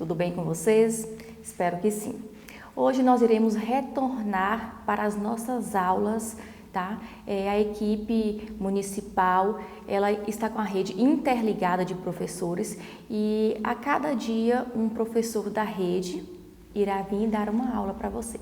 Tudo bem com vocês? Espero que sim. Hoje nós iremos retornar para as nossas aulas, tá? A equipe municipal, ela está com a rede interligada de professores e a cada dia um professor da rede irá vir dar uma aula para você.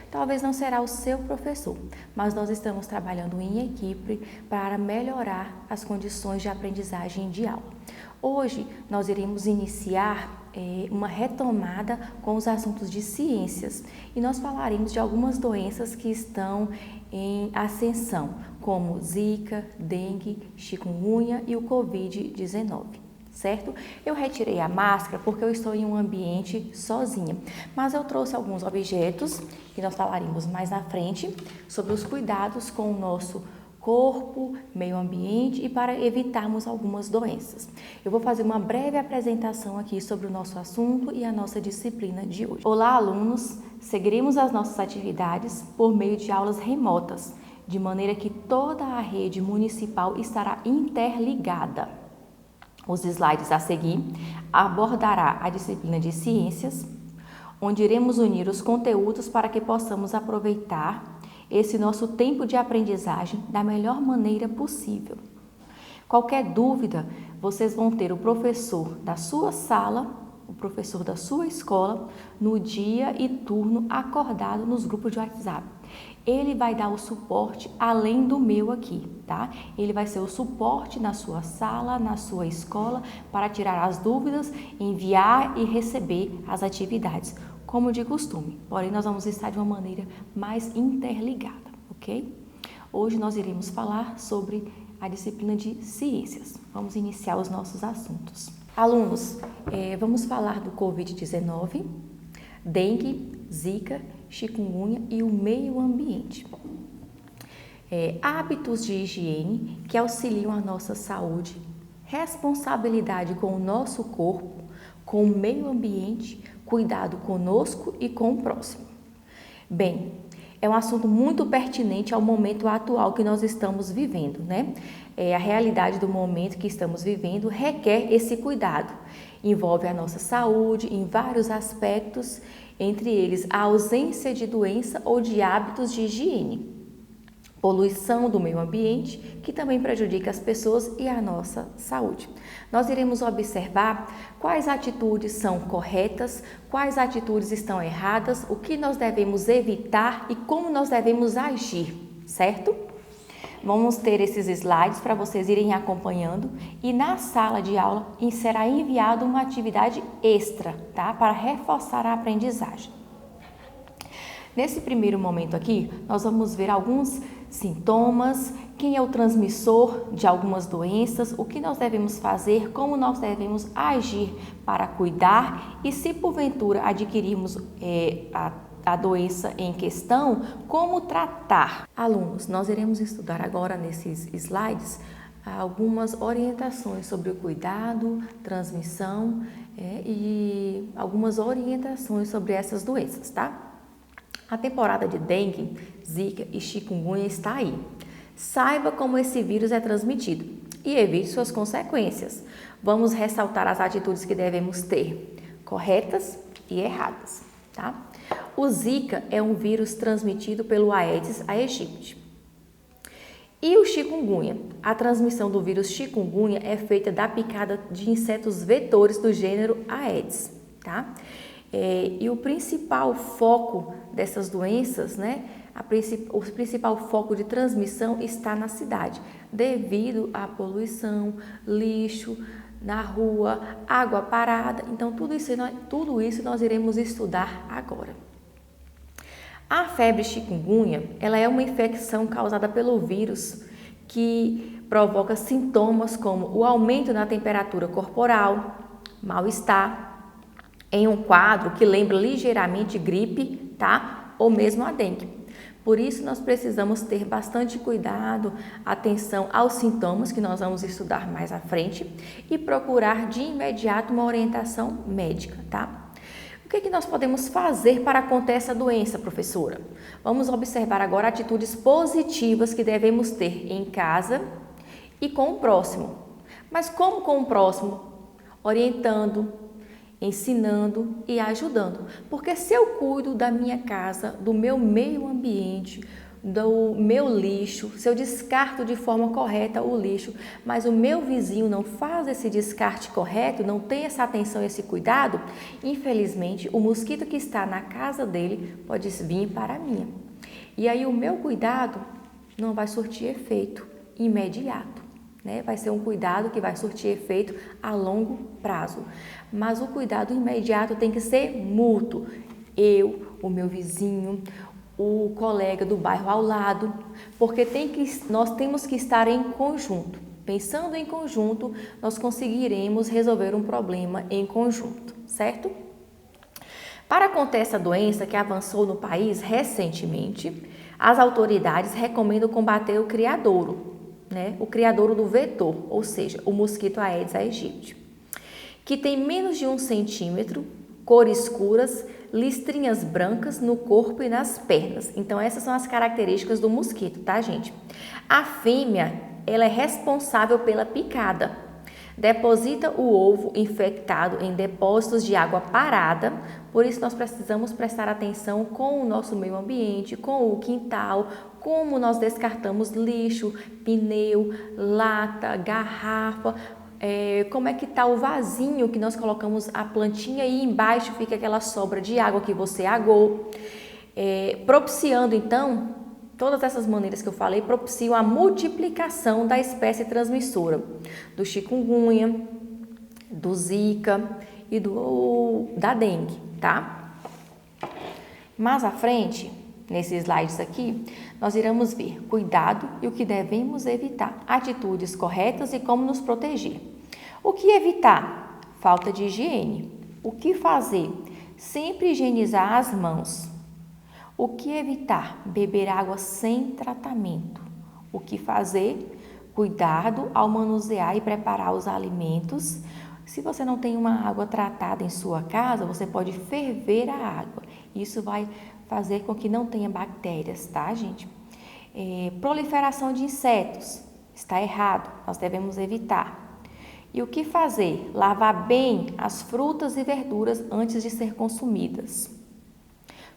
Talvez não será o seu professor, mas nós estamos trabalhando em equipe para melhorar as condições de aprendizagem de aula. Hoje nós iremos iniciar uma retomada com os assuntos de ciências e nós falaremos de algumas doenças que estão em ascensão, como Zika, dengue, chikungunya e o Covid-19. Certo? Eu retirei a máscara porque eu estou em um ambiente sozinha, mas eu trouxe alguns objetos que nós falaremos mais na frente sobre os cuidados com o nosso corpo, meio ambiente e para evitarmos algumas doenças. Eu vou fazer uma breve apresentação aqui sobre o nosso assunto e a nossa disciplina de hoje. Olá, alunos! Seguiremos as nossas atividades por meio de aulas remotas, de maneira que toda a rede municipal estará interligada. Os slides a seguir abordará a disciplina de ciências, onde iremos unir os conteúdos para que possamos aproveitar esse nosso tempo de aprendizagem da melhor maneira possível. Qualquer dúvida, vocês vão ter o professor da sua sala, o professor da sua escola, no dia e turno acordado nos grupos de WhatsApp. Ele vai dar o suporte além do meu aqui, tá? Ele vai ser o suporte na sua sala, na sua escola, para tirar as dúvidas, enviar e receber as atividades, como de costume. Porém, nós vamos estar de uma maneira mais interligada, ok? Hoje nós iremos falar sobre a disciplina de ciências. Vamos iniciar os nossos assuntos. Alunos, vamos falar do Covid-19, dengue, Zika, chikungunya e o meio ambiente. Hábitos de higiene que auxiliam a nossa saúde, responsabilidade com o nosso corpo, com o meio ambiente, cuidado conosco e com o próximo. Bem, é um assunto muito pertinente ao momento atual que nós estamos vivendo, né? A realidade do momento que estamos vivendo requer esse cuidado. Envolve a nossa saúde em vários aspectos, entre eles a ausência de doença ou de hábitos de higiene. Poluição do meio ambiente, que também prejudica as pessoas e a nossa saúde. Nós iremos observar quais atitudes são corretas, quais atitudes estão erradas, o que nós devemos evitar e como nós devemos agir, certo? Vamos ter esses slides para vocês irem acompanhando e na sala de aula será enviada uma atividade extra, tá? Para reforçar a aprendizagem. Nesse primeiro momento aqui, nós vamos ver alguns sintomas, quem é o transmissor de algumas doenças, o que nós devemos fazer, como nós devemos agir para cuidar e se porventura adquirirmos a doença em questão, como tratar. Alunos, nós iremos estudar agora nesses slides algumas orientações sobre o cuidado, transmissão e algumas orientações sobre essas doenças, tá? A temporada de dengue, zika e chikungunya está aí. Saiba como esse vírus é transmitido e evite suas consequências. Vamos ressaltar as atitudes que devemos ter, corretas e erradas, tá? O Zika é um vírus transmitido pelo Aedes aegypti. E o chikungunya? A transmissão do vírus chikungunya é feita da picada de insetos vetores do gênero Aedes, tá? E o principal foco dessas doenças, né? O principal foco de transmissão está na cidade, devido à poluição, lixo na rua, água parada. Então, tudo isso nós iremos estudar agora. A febre chikungunya, ela é uma infecção causada pelo vírus que provoca sintomas como o aumento na temperatura corporal, mal-estar, em um quadro que lembra ligeiramente gripe, tá? Ou mesmo a dengue. Por isso, nós precisamos ter bastante cuidado, atenção aos sintomas que nós vamos estudar mais à frente e procurar de imediato uma orientação médica, tá? O que nós podemos fazer para conter essa doença, professora? Vamos observar agora atitudes positivas que devemos ter em casa e com o próximo. Mas como com o próximo? Orientando, ensinando e ajudando. Porque se eu cuido da minha casa, do meu meio ambiente, do meu lixo, se eu descarto de forma correta o lixo, mas o meu vizinho não faz esse descarte correto, não tem essa atenção, esse cuidado, infelizmente o mosquito que está na casa dele pode vir para a minha. E aí o meu cuidado não vai surtir efeito imediato, né? Vai ser um cuidado que vai surtir efeito a longo prazo. Mas o cuidado imediato tem que ser mútuo. Eu, o meu vizinho, o colega do bairro ao lado, porque nós temos que estar em conjunto. Pensando em conjunto, nós conseguiremos resolver um problema em conjunto, certo? Para conter essa doença que avançou no país recentemente, as autoridades recomendam combater o criadouro, né? O criadouro do vetor, ou seja, o mosquito Aedes aegypti, que tem menos de 1 centímetro, cores escuras, listrinhas brancas no corpo e nas pernas. Então, essas são as características do mosquito, tá, gente? A fêmea, ela é responsável pela picada. Deposita o ovo infectado em depósitos de água parada, por isso nós precisamos prestar atenção com o nosso meio ambiente, com o quintal, como nós descartamos lixo, pneu, lata, garrafa, como é que está o vasinho que nós colocamos a plantinha e embaixo fica aquela sobra de água que você agou, propiciando então, todas essas maneiras que eu falei propiciam a multiplicação da espécie transmissora, do chikungunya, do zika e da dengue, tá? Mais à frente, nesses slides aqui, nós iremos ver cuidado e o que devemos evitar, atitudes corretas e como nos proteger. O que evitar? Falta de higiene. O que fazer? Sempre higienizar as mãos. O que evitar? Beber água sem tratamento. O que fazer? Cuidado ao manusear e preparar os alimentos. Se você não tem uma água tratada em sua casa, você pode ferver a água. Isso vai fazer com que não tenha bactérias, tá, gente? Proliferação de insetos. Está errado, nós devemos evitar. E o que fazer? Lavar bem as frutas e verduras antes de ser consumidas.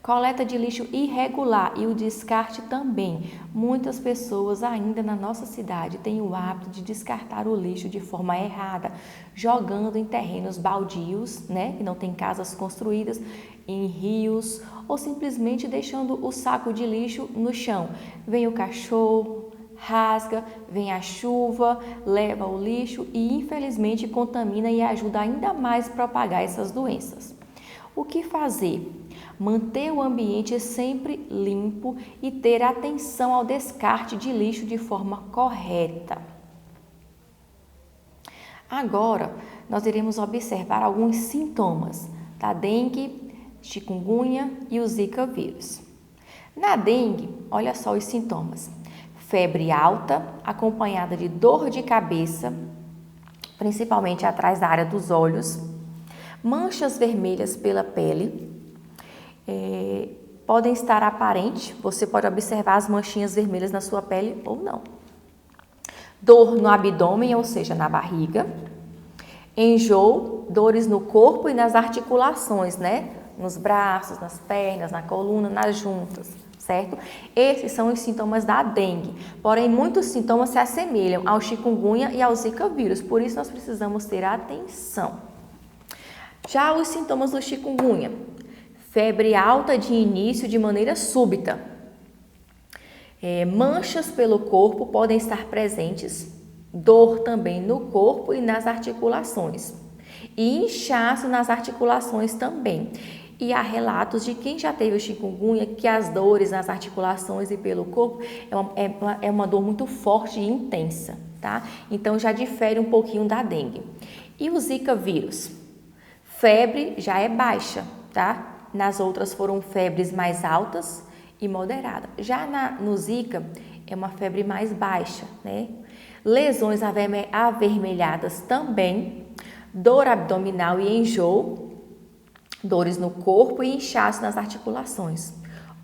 Coleta de lixo irregular e o descarte também. Muitas pessoas ainda na nossa cidade têm o hábito de descartar o lixo de forma errada, jogando em terrenos baldios, né, que não tem casas construídas, em rios, ou simplesmente deixando o saco de lixo no chão. Vem o cachorro, rasga, vem a chuva, leva o lixo e infelizmente contamina e ajuda ainda mais a propagar essas doenças. O que fazer? Manter o ambiente sempre limpo e ter atenção ao descarte de lixo de forma correta. Agora, nós iremos observar alguns sintomas da dengue, chikungunya e o zika vírus. Na dengue, olha só os sintomas. Febre alta, acompanhada de dor de cabeça, principalmente atrás da área dos olhos, manchas vermelhas pela pele, podem estar aparentes, você pode observar as manchinhas vermelhas na sua pele ou não. Dor no abdômen, ou seja, na barriga, enjoo, dores no corpo e nas articulações, né? Nos braços, nas pernas, na coluna, nas juntas, certo? Esses são os sintomas da dengue, porém muitos sintomas se assemelham ao chikungunya e ao zika vírus, por isso nós precisamos ter atenção. Já os sintomas do chikungunya: febre alta de início de maneira súbita, manchas pelo corpo podem estar presentes, dor também no corpo e nas articulações, e inchaço nas articulações também. E há relatos de quem já teve o chikungunya que as dores nas articulações e pelo corpo é uma dor muito forte e intensa, tá? Então já difere um pouquinho da dengue. E o zika vírus? Febre já é baixa, tá? Nas outras foram febres mais altas e moderadas. Já no zika é uma febre mais baixa, né? Lesões avermelhadas também, dor abdominal e enjoo, dores no corpo e inchaço nas articulações.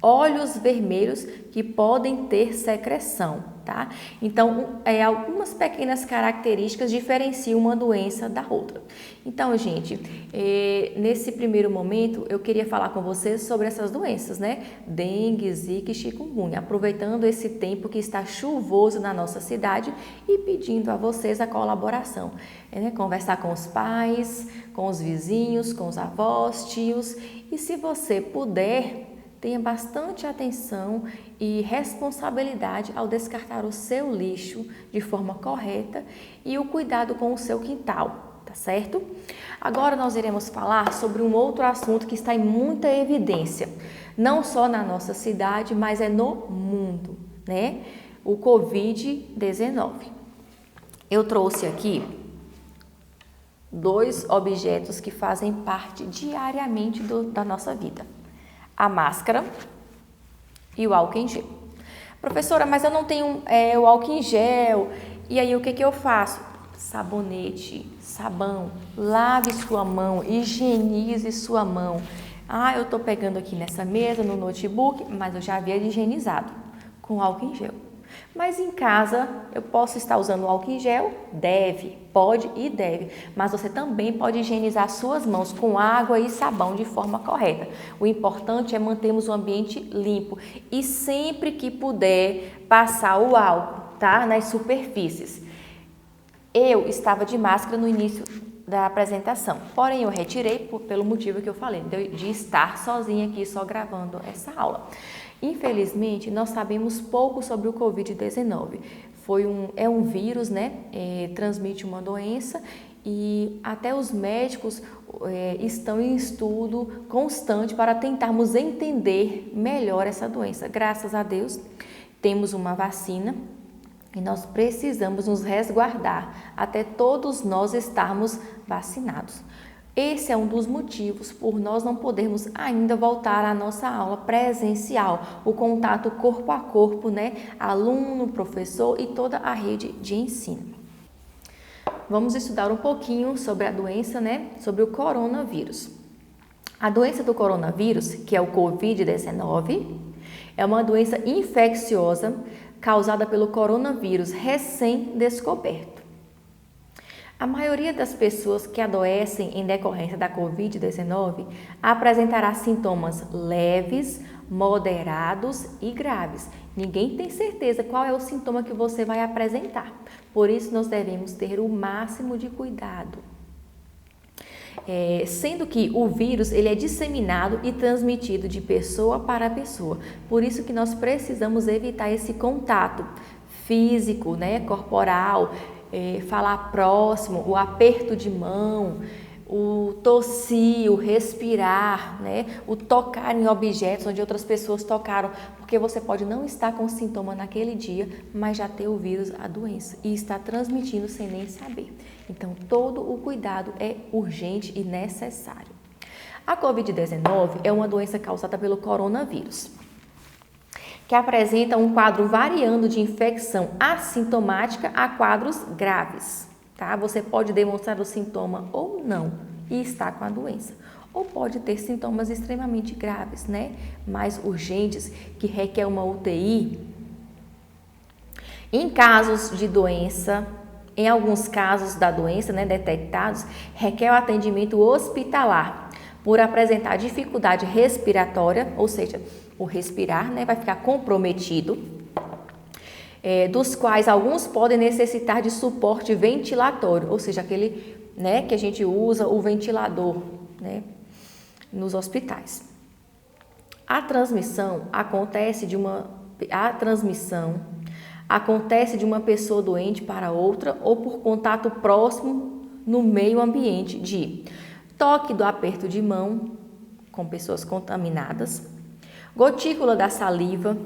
olhos vermelhos que podem ter secreção, tá? Então, algumas pequenas características diferenciam uma doença da outra. Então, gente, nesse primeiro momento, eu queria falar com vocês sobre essas doenças, né? Dengue, zika e chikungunya, aproveitando esse tempo que está chuvoso na nossa cidade e pedindo a vocês a colaboração, né? Conversar com os pais, com os vizinhos, com os avós, tios, e se você puder, tenha bastante atenção e responsabilidade ao descartar o seu lixo de forma correta e o cuidado com o seu quintal, tá certo? Agora nós iremos falar sobre um outro assunto que está em muita evidência, não só na nossa cidade, mas no mundo, né? O Covid-19. Eu trouxe aqui 2 objetos que fazem parte diariamente da nossa vida. A máscara e o álcool em gel. Professora, mas eu não tenho o álcool em gel. E aí o que eu faço? Sabonete, sabão, lave sua mão, higienize sua mão. Eu tô pegando aqui nessa mesa, no notebook, mas eu já havia higienizado com álcool em gel. Mas em casa, eu posso estar usando álcool em gel? Deve, pode e deve. Mas você também pode higienizar suas mãos com água e sabão de forma correta. O importante é mantermos o ambiente limpo e sempre que puder passar o álcool, tá? Nas superfícies. Eu estava de máscara no início da apresentação, porém eu retirei pelo motivo que eu falei, de estar sozinha aqui só gravando essa aula. Infelizmente, nós sabemos pouco sobre o Covid-19. É um vírus, né? Transmite uma doença e até os médicos estão em estudo constante para tentarmos entender melhor essa doença. Graças a Deus, temos uma vacina e nós precisamos nos resguardar até todos nós estarmos vacinados. Esse é um dos motivos por nós não podermos ainda voltar à nossa aula presencial, o contato corpo a corpo, né? Aluno, professor e toda a rede de ensino. Vamos estudar um pouquinho sobre a doença, né? Sobre o coronavírus. A doença do coronavírus, que é o Covid-19, é uma doença infecciosa causada pelo coronavírus recém-descoberto. A maioria das pessoas que adoecem em decorrência da Covid-19 apresentará sintomas leves, moderados e graves. Ninguém tem certeza qual é o sintoma que você vai apresentar. Por isso, nós devemos ter o máximo de cuidado. Sendo que o vírus ele é disseminado e transmitido de pessoa para pessoa. Por isso que nós precisamos evitar esse contato físico, né, corporal, falar próximo, o aperto de mão, o tossir, o respirar, né? O tocar em objetos onde outras pessoas tocaram, porque você pode não estar com sintoma naquele dia, mas já ter o vírus, a doença, e estar transmitindo sem nem saber. Então, todo o cuidado é urgente e necessário. A Covid-19 é uma doença causada pelo coronavírus, que apresenta um quadro variando de infecção assintomática a quadros graves, tá? Você pode demonstrar o sintoma ou não e estar com a doença. Ou pode ter sintomas extremamente graves, né? Mais urgentes, que requer uma UTI. Em casos de doença, em alguns casos da doença, né, detectados, requer o atendimento hospitalar por apresentar dificuldade respiratória, ou seja, o respirar, né, vai ficar comprometido, dos quais alguns podem necessitar de suporte ventilatório, ou seja, aquele, né, que a gente usa o ventilador, né, nos hospitais. A transmissão acontece de uma pessoa doente para outra ou por contato próximo no meio ambiente de toque do aperto de mão com pessoas contaminadas, gotícula da saliva,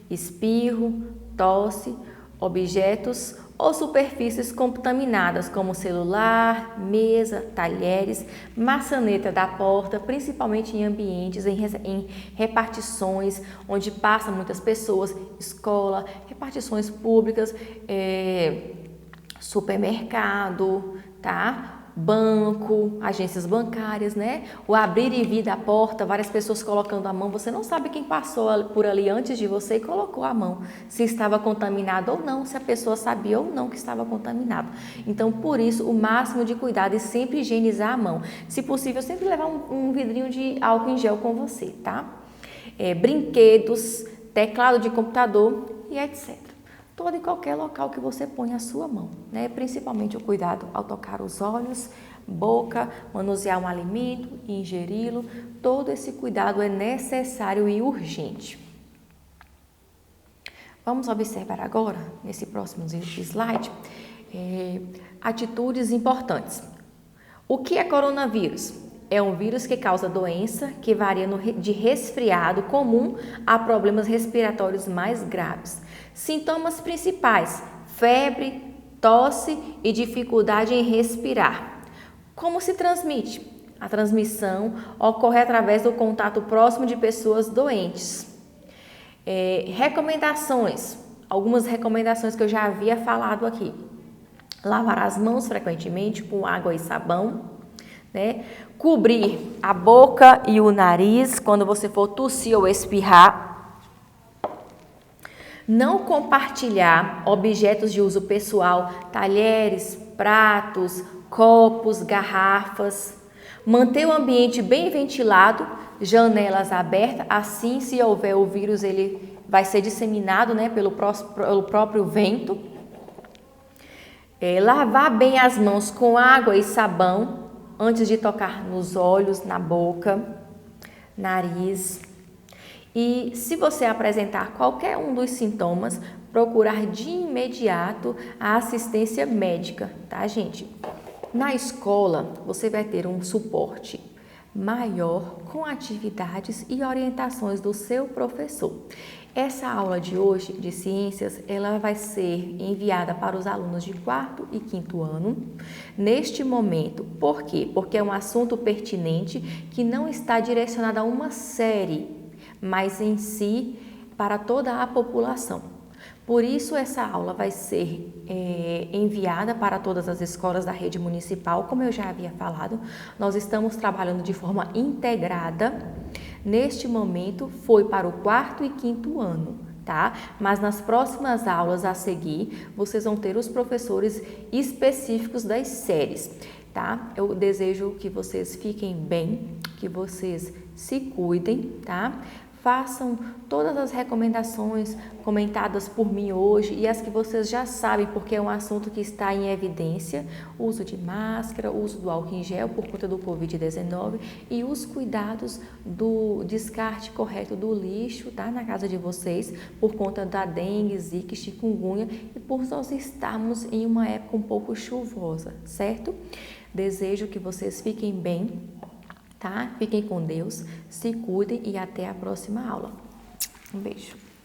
espirro, tosse, objetos ou superfícies contaminadas como celular, mesa, talheres, maçaneta da porta, principalmente em ambientes, em repartições onde passam muitas pessoas, escola, repartições públicas, supermercado, tá? banco, agências bancárias, né? O abrir e vir da porta, várias pessoas colocando a mão, você não sabe quem passou por ali antes de você e colocou a mão, se estava contaminado ou não, se a pessoa sabia ou não que estava contaminado. Então, por isso, o máximo de cuidado e sempre higienizar a mão. Se possível, sempre levar um vidrinho de álcool em gel com você, tá? Brinquedos, teclado de computador e etc. Todo e qualquer local que você põe a sua mão, né? Principalmente o cuidado ao tocar os olhos, boca, manusear um alimento, ingeri-lo. Todo esse cuidado é necessário e urgente. Vamos observar agora, nesse próximo slide, atitudes importantes. O que é coronavírus? É um vírus que causa doença que varia de resfriado comum a problemas respiratórios mais graves. Sintomas principais: febre, tosse e dificuldade em respirar. Como se transmite? A transmissão ocorre através do contato próximo de pessoas doentes. Recomendações. Algumas recomendações que eu já havia falado aqui. Lavar as mãos frequentemente com água e sabão. Né? Cobrir a boca e o nariz quando você for tossir ou espirrar. Não compartilhar objetos de uso pessoal, talheres, pratos, copos, garrafas. Manter o ambiente bem ventilado, janelas abertas, assim se houver o vírus ele vai ser disseminado, né, pelo próprio vento. Lavar bem as mãos com água e sabão antes de tocar nos olhos, na boca, nariz. E se você apresentar qualquer um dos sintomas, procurar de imediato a assistência médica, tá, gente? Na escola, você vai ter um suporte maior com atividades e orientações do seu professor. Essa aula de hoje de ciências, ela vai ser enviada para os alunos de 4º e 5º ano. Neste momento, por quê? Porque é um assunto pertinente que não está direcionado a uma série, mas em si para toda a população. Por isso, essa aula vai ser enviada para todas as escolas da rede municipal, como eu já havia falado. Nós estamos trabalhando de forma integrada. Neste momento, foi para o 4º e 5º ano, tá? Mas nas próximas aulas a seguir, vocês vão ter os professores específicos das séries, tá? Eu desejo que vocês fiquem bem, que vocês se cuidem, tá? Façam todas as recomendações comentadas por mim hoje e as que vocês já sabem, porque é um assunto que está em evidência: o uso de máscara, o uso do álcool em gel por conta do Covid-19 e os cuidados do descarte correto do lixo, tá, na casa de vocês, por conta da dengue, zika, chikungunya e por nós estarmos em uma época um pouco chuvosa, certo? Desejo que vocês fiquem bem. Tá? Fiquem com Deus, se cuidem e até a próxima aula. Um beijo.